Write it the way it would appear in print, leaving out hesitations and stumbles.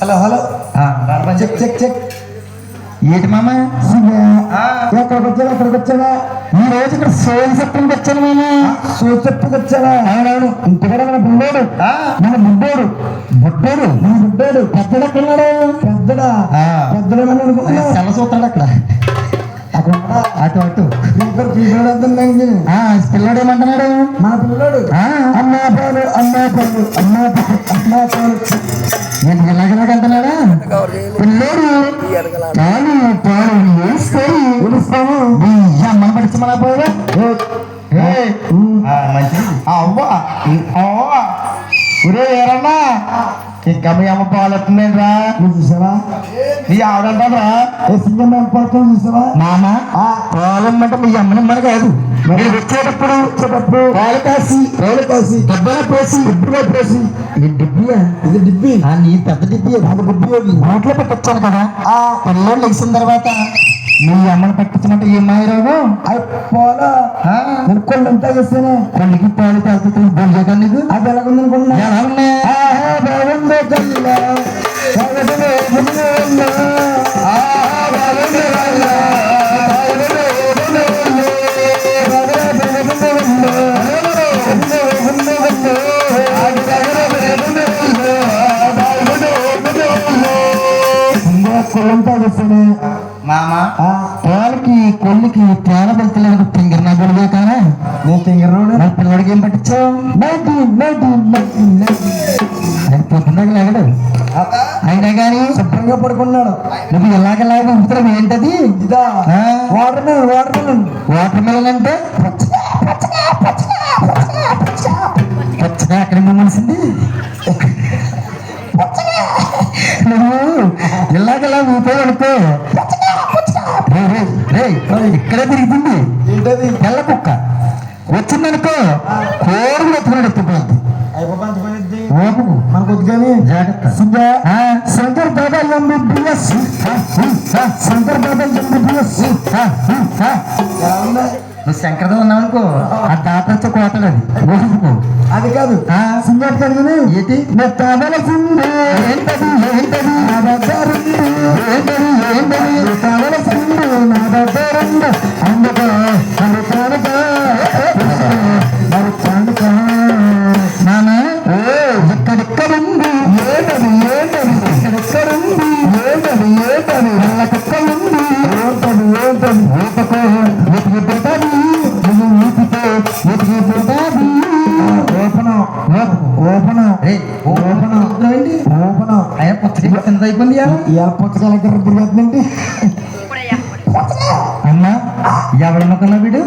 Hello hello check check check. ఏంటి మామ ఎక్కడికి వచ్చావా? ఈ రోజు ఇక్కడ సోల్ చెప్పడానికి వచ్చాను మామ. సోల్ చెప్పడానికి వచ్చావా? అవునవును. ఇంటికాడ మన బుడ్డోడు మన బుడ్డోడు పెద్దడు ఎక్కడున్నాడు? పెద్దడు సెల చూస్తాడు అక్కడ అటు అటు పిల్లడు ఏమంటున్నాడు? మన పిల్లడు అమ్మా పాలు ఇలాగలాగంటున్నాడా? పిల్లోడు పాలు పాలు వేస్తాయి అమ్మని పడిచమలా పోయా మంచిది. అవ్వా ఒరే ఏరన్నా ఇంకా మీ అమ్మ పాలు వస్తుందేంట్రా? నువ్వు చూసావా? నీ ఆవిడంటారా పడుతుంది చూసావా? మామ పాలమ్మంటే మీ అమ్మని మన కాదు మరి వచ్చేటప్పుడు పాలు కాసి డబ్బులా పోసి డిబ్బియా ఇది డిబ్బి. నీ పెద్ద డిబ్బి అది డిబ్బి నోట్లో పెట్టొచ్చాను కదా. పిల్లలు లెగిసిన తర్వాత మీ అమ్మని పట్టించమంటే ఏం మాయరావు? పోలా నేను కొళ్ళంతా చేస్తాను. కొన్నికి పాలు తాగుతుంది బొంజగా నీకు అది ఎలాగుంది అనుకున్నా? ఎలా ఉన్నాయి? కొళ్ళంతా చేస్తాను మామ. పాలకి కొల్లికి తేన వెళ్తలేదు తింగర్ నా గొడవే కానీ నేను తింగరోడు. నా పిల్లడికి ఏం పట్టించావు? పొద్దున్నగా లేగడు అయినా కానీ శుభ్రంగా పడుకున్నాడు. నువ్వు ఇలాగలాగా ఉంటున్నావు. ఏంటది? ఇదా వాటర్ మిలన్. వాటర్ మిలన్ అంటే పచ్చగా అక్కడ మనిసింది. నువ్వు ఇలాగలా ఊపోయి అనుకో ఇక్కడే తిరుగుతుంది. ఏంటది? తెల్ల కుక్క వచ్చిందనుకో కోరుకు ఎత్తుకుని ఎత్తుకుపోద్ది. మనకు వద్దు కానీ జాగ్రత్త. శంకర్ బాబా ఎంబీబీఎస్ నువ్వు శంకరతో ఉన్నావు అనుకో ఆ తాత వచ్చి కోతాడు. అది ఓటుకో. అది కాదు సింగర్ కలిగిన ఏంటి? కావలసింది ఏంటది నా దగ్గరుంది. కావలసింది నా దగ్గరుంది. అందుకో మరి నాన్న ఇక్కడిక్కడుంది. ఏంటది ఇక్కడిక్కడుంది. వాళ్ళ కుక్కలుంది. ఏంటది ఊపకో వీటికి పుట్టది. అయిపోయింది పుస్తకాలకి తిరుగుతుందండి. అమ్మా ఎవడనుకున్నా వీడు